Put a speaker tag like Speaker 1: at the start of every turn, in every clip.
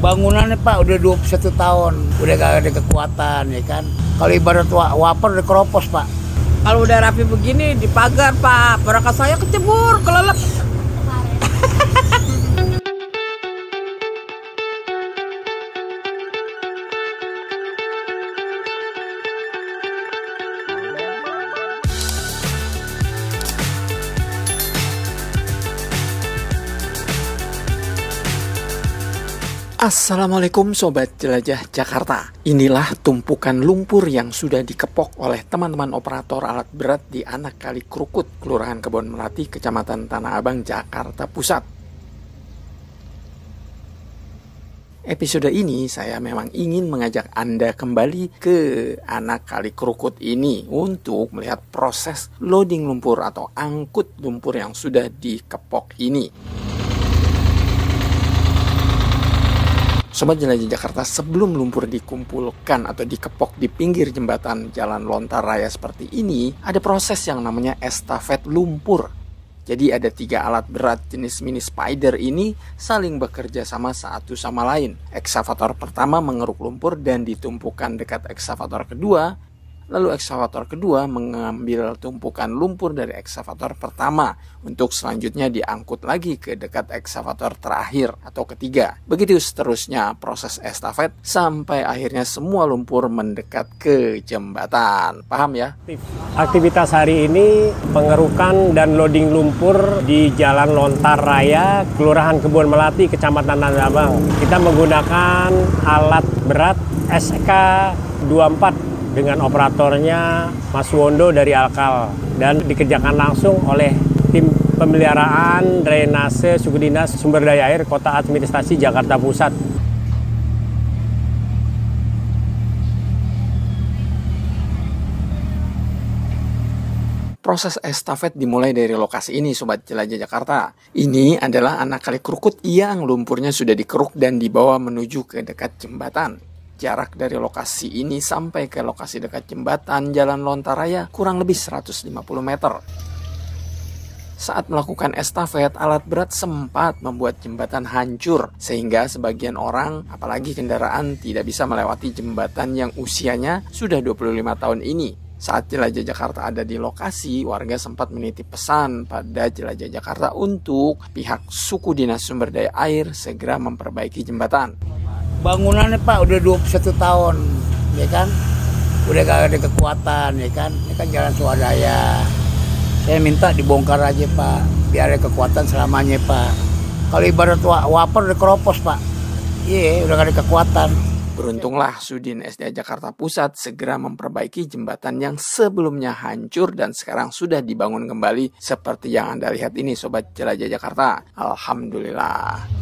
Speaker 1: Bangunannya Pak udah 21 tahun, udah gak ada kekuatan ya kan. Kalau ibarat waper udah keropos Pak.
Speaker 2: Kalau udah rapi begini dipagar Pak, perangkat saya kecebur, kelelep.
Speaker 3: Assalamualaikum Sobat Jelajah Jakarta. Inilah tumpukan lumpur yang sudah dikepok oleh teman-teman operator alat berat di Anak Kali Krukut, Kelurahan Kebon Melati, Kecamatan Tanah Abang, Jakarta Pusat. Episode ini saya memang ingin mengajak Anda kembali ke Anak Kali Krukut ini untuk melihat proses loading lumpur atau angkut lumpur yang sudah dikepok ini. Sobat Jelajah Jakarta, sebelum lumpur dikumpulkan atau dikepok di pinggir jembatan jalan lontar raya seperti ini, ada proses yang namanya estafet lumpur. Jadi ada 3 alat berat jenis mini spider ini saling bekerja sama satu sama lain. Eksavator pertama mengeruk lumpur dan ditumpukan dekat eksavator kedua. Lalu eksavator kedua mengambil tumpukan lumpur dari eksavator pertama untuk selanjutnya diangkut lagi ke dekat eksavator terakhir atau ketiga. Begitu seterusnya proses estafet sampai akhirnya semua lumpur mendekat ke jembatan. Paham ya?
Speaker 4: Aktivitas hari ini pengerukan dan loading lumpur di Jalan Lontar Raya, Kelurahan Kebon Melati, Kecamatan Tanah Abang. Kita menggunakan alat berat SK24 dengan operatornya Mas Wondo dari Alkal dan dikerjakan langsung oleh tim pemeliharaan drainase Suku Dinas Sumber Daya Air Kota Administrasi Jakarta Pusat.
Speaker 3: Proses estafet dimulai dari lokasi ini, Sobat Jelajah Jakarta. Ini adalah Anak Kali Krukut yang lumpurnya sudah dikeruk dan dibawa menuju ke dekat jembatan. Jarak dari lokasi ini sampai ke lokasi dekat jembatan Jalan Lontar Raya kurang lebih 150 meter. Saat melakukan estafet, alat berat sempat membuat jembatan hancur, sehingga sebagian orang, apalagi kendaraan, tidak bisa melewati jembatan yang usianya sudah 25 tahun ini. Saat Jelajah Jakarta ada di lokasi, warga sempat menitip pesan pada Jelajah Jakarta untuk pihak Suku Dinas Sumber Daya Air segera memperbaiki jembatan.
Speaker 1: Bangunannya Pak udah 21 tahun ya kan. Udah gak ada kekuatan ya kan. Ini kan jalan swadaya. Saya minta dibongkar aja Pak, biar ada kekuatan selamanya Pak. Kalau ibarat waper udah keropos Pak. Iya, udah gak ada kekuatan.
Speaker 3: Beruntunglah Sudin SDA Jakarta Pusat segera memperbaiki jembatan yang sebelumnya hancur dan sekarang sudah dibangun kembali seperti yang Anda lihat ini, Sobat Jelajah Jakarta. Alhamdulillah.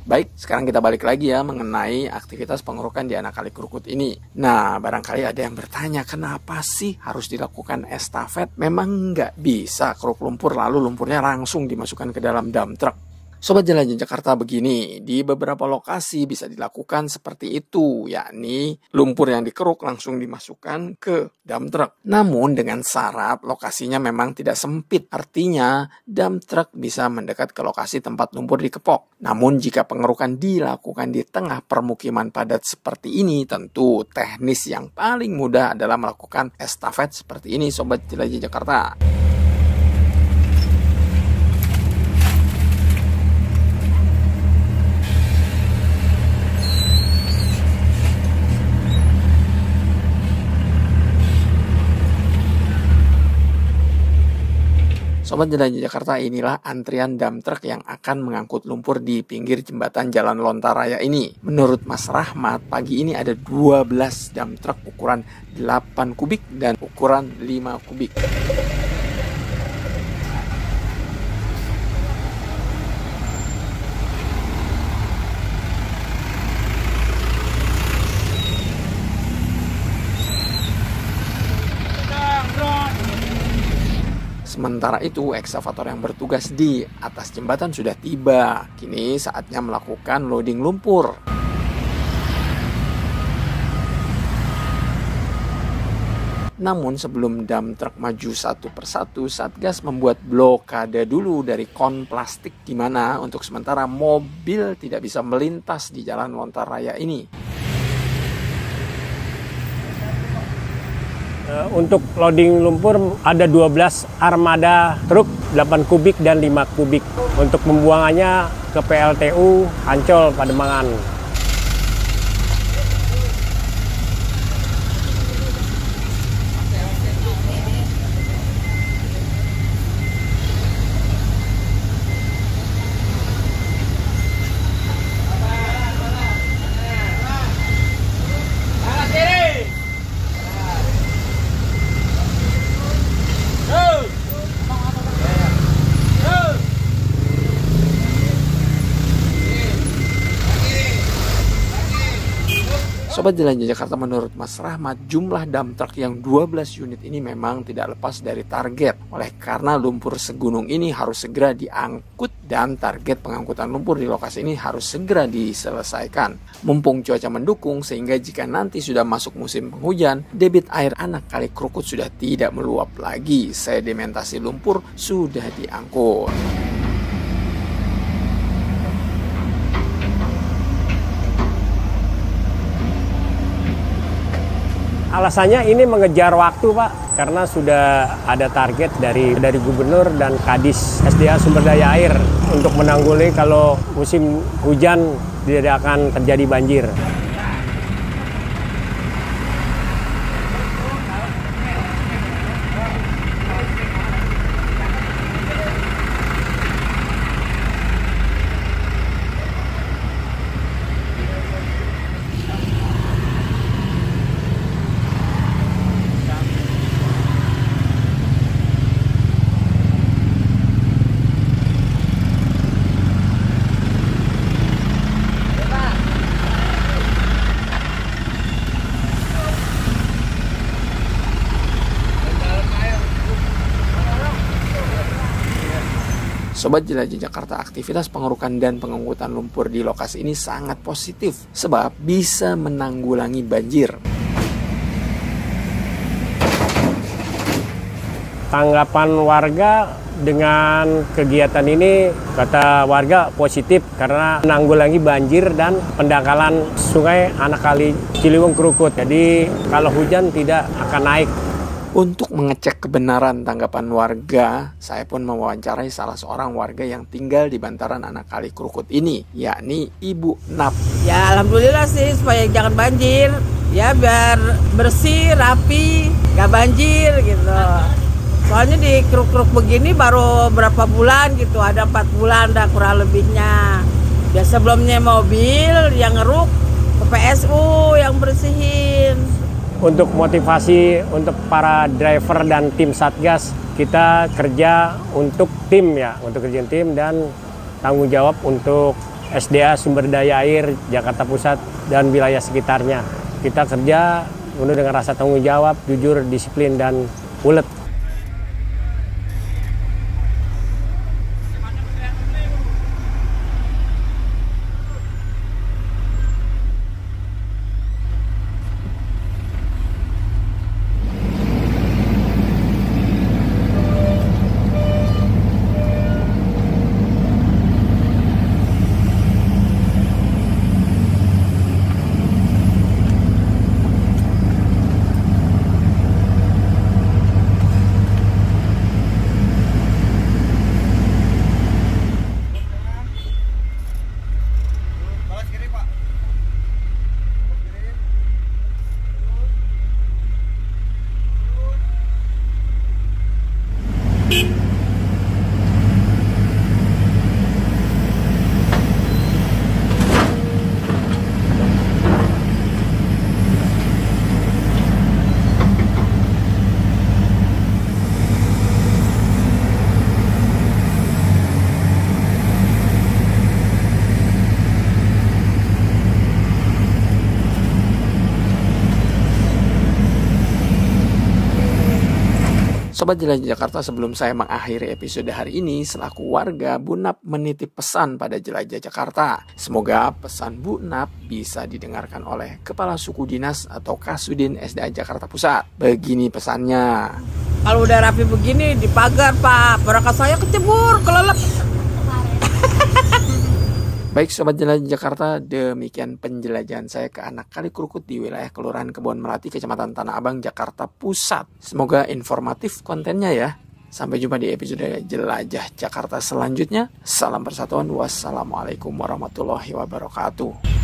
Speaker 3: Baik, sekarang kita balik lagi ya mengenai aktivitas pengerukan di Anak Kali Krukut ini. Nah, barangkali ada yang bertanya, kenapa sih harus dilakukan estafet? Memang nggak bisa keruk lumpur lalu lumpurnya langsung dimasukkan ke dalam dump truck? Sobat Jelajah Jakarta, begini, di beberapa lokasi bisa dilakukan seperti itu, yakni lumpur yang dikeruk langsung dimasukkan ke dump truck. Namun dengan syarat lokasinya memang tidak sempit, artinya dump truck bisa mendekat ke lokasi tempat lumpur dikepok. Namun jika pengerukan dilakukan di tengah permukiman padat seperti ini, tentu teknis yang paling mudah adalah melakukan estafet seperti ini, Sobat Jelajah Jakarta. Sobat Jelajah Jakarta, inilah antrian dump truck yang akan mengangkut lumpur di pinggir jembatan Jalan Lontar Raya ini. Menurut Mas Rahmat, pagi ini ada 12 dump truck ukuran 8 kubik dan ukuran 5 kubik. Sementara itu, eksavator yang bertugas di atas jembatan sudah tiba. Kini saatnya melakukan loading lumpur. Namun sebelum dump truck maju satu persatu, Satgas membuat blokade dulu dari kon plastik di mana untuk sementara mobil tidak bisa melintas di jalan lontar raya ini.
Speaker 4: Untuk loading lumpur ada 12 armada truk 8 kubik dan 5 kubik. Untuk pembuangannya ke PLTU Ancol Pademangan.
Speaker 3: Sobat Jelajah Jakarta, menurut Mas Rahmat, jumlah dump truck yang 12 unit ini memang tidak lepas dari target. Oleh karena lumpur segunung ini harus segera diangkut dan target pengangkutan lumpur di lokasi ini harus segera diselesaikan. Mumpung cuaca mendukung sehingga jika nanti sudah masuk musim penghujan, debit air anak Kali Krukut sudah tidak meluap lagi. Sedimentasi lumpur sudah diangkut.
Speaker 4: Alasannya ini mengejar waktu, Pak, karena sudah ada target dari Gubernur dan Kadis SDA Sumber Daya Air untuk menanggulangi kalau musim hujan tidak akan terjadi banjir.
Speaker 3: Sobat Jelajah Jakarta, aktivitas pengerukan dan pengangkutan lumpur di lokasi ini sangat positif sebab bisa menanggulangi banjir.
Speaker 4: Tanggapan warga dengan kegiatan ini, kata warga positif karena menanggulangi banjir dan pendangkalan sungai anak Kali Ciliwung Krukut. Jadi kalau hujan tidak akan naik.
Speaker 3: Untuk mengecek kebenaran tanggapan warga, saya pun mewawancarai salah seorang warga yang tinggal di bantaran anak Kali Krukut ini, yakni Ibu Nap.
Speaker 2: Ya alhamdulillah sih supaya jangan banjir, ya biar bersih, rapi, gak banjir gitu. Soalnya di kruk-kruk begini baru berapa bulan gitu, ada 4 bulan dah kurang lebihnya. Biasa sebelumnya mobil yang ngeruk, ke PSU yang bersihin.
Speaker 4: Untuk motivasi untuk para driver dan tim Satgas, kita kerja untuk tim ya, untuk kerja tim dan tanggung jawab untuk SDA Sumber Daya Air Jakarta Pusat dan wilayah sekitarnya. Kita kerja penuh dengan rasa tanggung jawab, jujur, disiplin, dan ulet.
Speaker 3: Sobat Jelajah Jakarta, sebelum saya mengakhiri episode hari ini, selaku warga Bu Nap menitip pesan pada Jelajah Jakarta. Semoga pesan Bu Nap bisa didengarkan oleh Kepala Suku Dinas atau Kasudin SDA Jakarta Pusat. Begini pesannya.
Speaker 2: Kalau udah rapi begini di pagar Pak, perangkat saya kecebur, kelelep.
Speaker 3: Baik Sobat Jelajah Jakarta, demikian penjelajahan saya ke Anak Kali Krukut di wilayah Kelurahan Kebon Melati, Kecamatan Tanah Abang, Jakarta Pusat. Semoga informatif kontennya ya. Sampai jumpa di episode Jelajah Jakarta selanjutnya. Salam persatuan, wassalamualaikum warahmatullahi wabarakatuh.